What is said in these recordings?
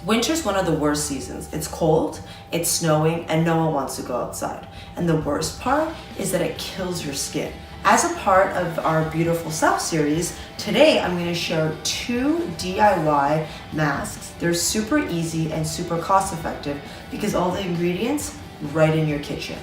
Winter's one of the worst seasons. It's cold, it's snowing, and no one wants to go outside. And the worst part is that it kills your skin. As a part of our Beautiful Self series, today I'm going to share 2 DIY masks. They're super easy and super cost effective because all the ingredients right in your kitchen.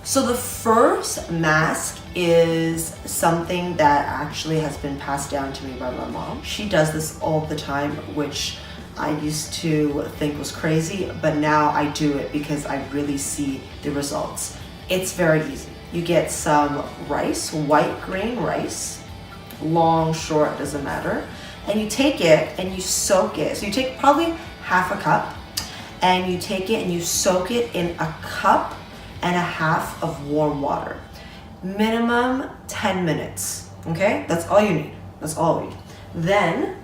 So the first mask is something that actually has been passed down to me by my mom. She does this all the time, which I used to think was crazy, but now I do it because I really see the results. It's very easy. You get some rice, white grain rice, long, short, doesn't matter. And you take it and you soak it. So you take probably half a cup and you take it and you soak it in a cup and a half of warm water. Minimum 10 minutes, okay? That's all you need, that's all you need. Then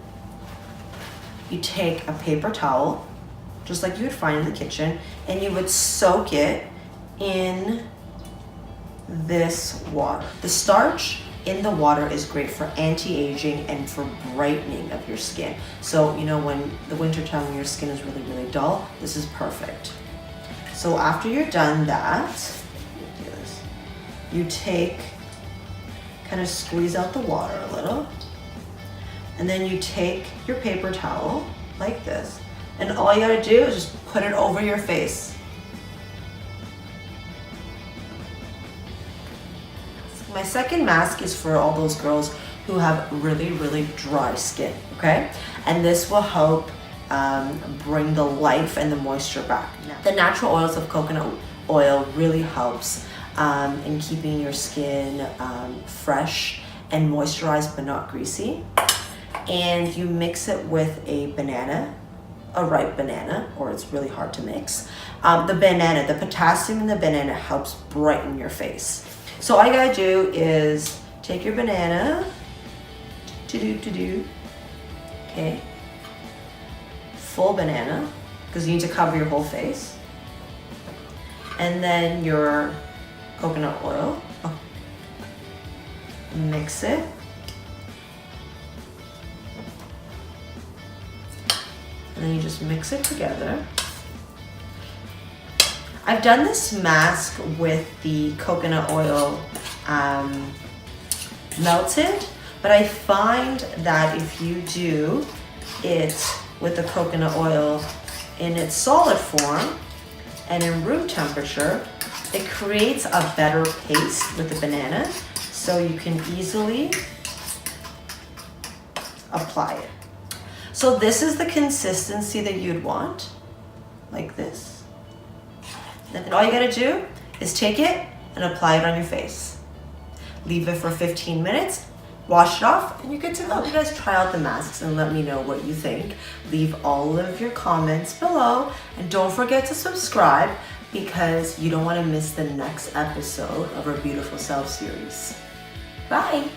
you take a paper towel, just like you would find in the kitchen, and you would soak it in this water. The starch in the water is great for anti-aging and for brightening of your skin. So, you know, when the winter time when your skin is really, really dull, this is perfect. So after you're done that, you take, kind of squeeze out the water a little, and then you take your paper towel like this, and all you gotta do is just put it over your face. My second mask is for all those girls who have really, really dry skin, okay? And this will help bring the life and the moisture back. The natural oils of coconut oil really helps in keeping your skin fresh and moisturized but not greasy. And you mix it with a banana, a ripe banana, or it's really hard to mix. The banana, the potassium in the banana helps brighten your face. So all you gotta do is take your banana, okay, full banana, because you need to cover your whole face. And then your coconut oil, mix it. And then you just mix it together. I've done this mask with the coconut oil melted, but I find that if you do it with the coconut oil in its solid form and in room temperature, it creates a better paste with the banana, so you can easily apply it. So this is the consistency that you'd want, like this. Then all you gotta do is take it and apply it on your face. Leave it for 15 minutes, wash it off, and you're good to go. You guys try out the masks and let me know what you think. Leave all of your comments below, and don't forget to subscribe because you don't wanna miss the next episode of our Beautiful Self series. Bye.